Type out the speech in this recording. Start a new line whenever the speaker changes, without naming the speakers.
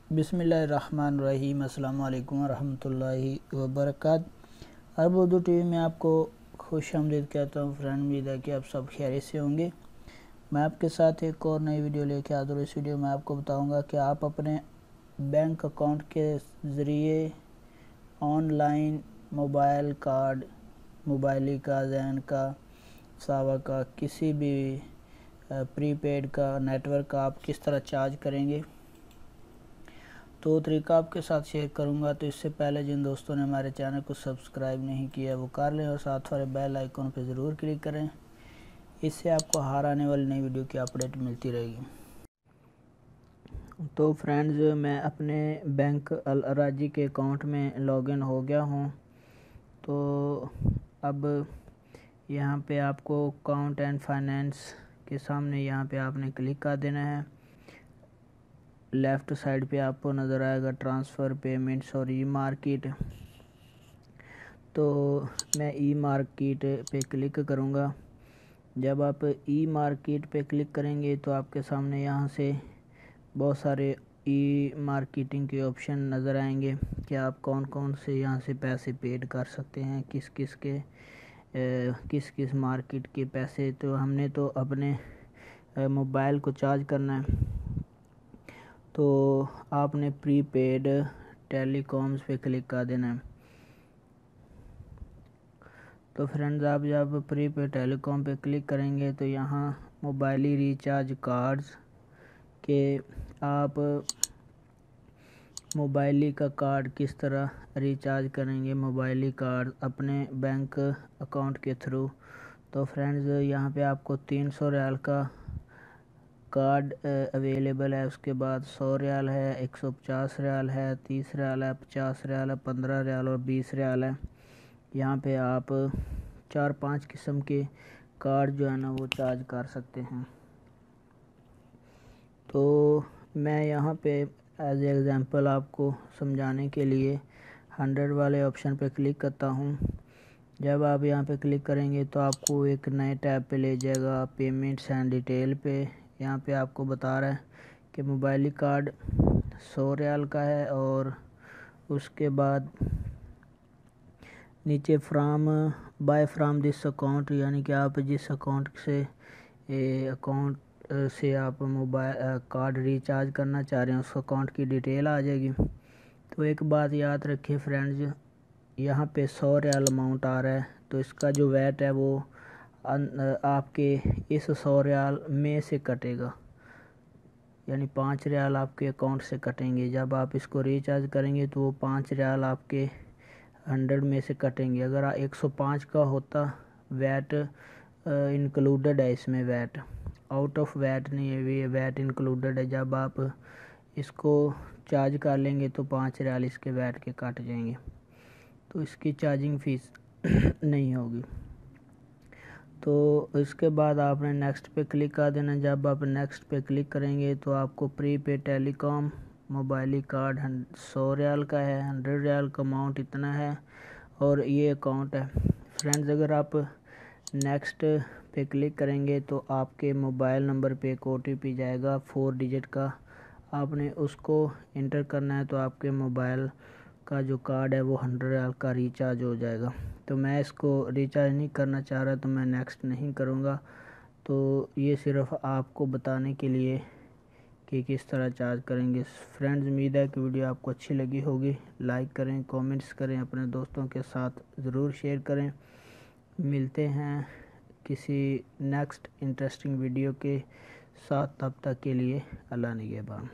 बिस्मिल्लाहिर्रहमानिर्रहीम। अस्सलाम वालेकुम रहमतुल्लाहि वबरकात। अरब उर्दू टीवी में आपको खुश आमदीद कहता हूँ। फ्रेंड, उम्मीद है कि आप सब खैरियत से होंगे। मैं आपके साथ एक और नई वीडियो लेके आता हूँ। इस वीडियो में आपको बताऊंगा कि आप अपने बैंक अकाउंट के ज़रिए ऑनलाइन मोबाइल कार्ड, मोबाइली का, जैन का, सावा का, किसी भी प्रीपेड का, नेटवर्क का आप किस तरह चार्ज करेंगे। तो तरीका आपके साथ शेयर करूंगा। तो इससे पहले जिन दोस्तों ने हमारे चैनल को सब्सक्राइब नहीं किया वो कर लें और साथ वाले बेल आइकन पर ज़रूर क्लिक करें। इससे आपको हर आने वाली नई वीडियो की अपडेट मिलती रहेगी। तो फ्रेंड्स, मैं अपने बैंक अल अराजी के अकाउंट में लॉगिन हो गया हूँ। तो अब यहाँ पे आपको अकाउंट एंड फाइनेंस के सामने यहाँ पे आपने क्लिक कर देना है। लेफ़्ट साइड पे आपको नज़र आएगा ट्रांसफ़र, पेमेंट्स और ई मार्केट। तो मैं ई मार्केट पे क्लिक करूँगा। जब आप ई मार्केट पे क्लिक करेंगे तो आपके सामने यहाँ से बहुत सारे ई मार्केटिंग के ऑप्शन नज़र आएंगे कि आप कौन कौन से यहाँ से पैसे पेड कर सकते हैं, किस किस मार्केट के पैसे। तो हमने तो अपने मोबाइल को चार्ज करना है, तो आपने प्रीपेड टेलीकॉम्स पे क्लिक कर देना है। तो फ्रेंड्स, आप जब प्रीपेड टेलीकॉम पे क्लिक करेंगे तो यहाँ मोबाइली रिचार्ज कार्ड्स के आप मोबाइली का कार्ड किस तरह रिचार्ज करेंगे, मोबाइली कार्ड अपने बैंक अकाउंट के थ्रू। तो फ्रेंड्स, यहाँ पे आपको 300 रियाल का कार्ड अवेलेबल है। उसके बाद 100 रियाल है, 150 रियाल है, 30 रियाल है, 50 रियाल है, 15 रियाल और 20 रियाल है। यहाँ पे आप 4-5 किस्म के कार्ड जो है ना वो चार्ज कर सकते हैं। तो मैं यहाँ पे एज एग्ज़ाम्पल आपको समझाने के लिए 100 वाले ऑप्शन पे क्लिक करता हूँ। जब आप यहाँ पे क्लिक करेंगे तो आपको एक नए टैब पे ले जाएगा, पेमेंट्स एंड डिटेल पे। यहाँ पे आपको बता रहा है कि मोबाइली कार्ड 100 रियाल का है और उसके बाद नीचे बाय फ्राम दिस अकाउंट, यानी कि आप जिस अकाउंट से आप मोबाइल कार्ड रिचार्ज करना चाह रहे हैं उस अकाउंट की डिटेल आ जाएगी। तो एक बात याद रखिए फ्रेंड्स, यहाँ पे 100 रियाल अमाउंट आ रहा है, तो इसका जो वैट है वो आपके इस 100 रियाल में से कटेगा, यानी 5 रियाल आपके अकाउंट से कटेंगे। जब आप इसको रिचार्ज करेंगे तो वो 5 रियाल आपके 100 में से कटेंगे। अगर 105 का होता, वैट इंक्लूडेड है इसमें, वैट आउट ऑफ वैट नहीं है, ये वैट इंक्लूडेड है। जब आप इसको चार्ज कर लेंगे तो 5 रियाल इसके वैट के कट जाएंगे, तो इसकी चार्जिंग फ़ीस नहीं होगी। तो इसके बाद आपने नेक्स्ट पे क्लिक कर देना। जब आप नेक्स्ट पे क्लिक करेंगे तो आपको प्रीपेड टेलीकॉम मोबाइली कार्ड 100 रियाल का है, 100 रियाल का अमाउंट इतना है और ये अकाउंट है। फ्रेंड्स, अगर आप नेक्स्ट पे क्लिक करेंगे तो आपके मोबाइल नंबर पे एक OTP जाएगा 4 डिजिट का, आपने उसको इंटर करना है। तो आपके मोबाइल का जो कार्ड है वो 100 रियाल का रिचार्ज हो जाएगा। तो मैं इसको रिचार्ज नहीं करना चाह रहा, तो मैं नेक्स्ट नहीं करूँगा। तो ये सिर्फ आपको बताने के लिए कि किस तरह चार्ज करेंगे। फ्रेंड्स, उम्मीद है कि वीडियो आपको अच्छी लगी होगी। लाइक करें, कमेंट्स करें, अपने दोस्तों के साथ ज़रूर शेयर करें। मिलते हैं किसी नेक्स्ट इंटरेस्टिंग वीडियो के साथ, तब तक के लिए अल्लाह निगहबान।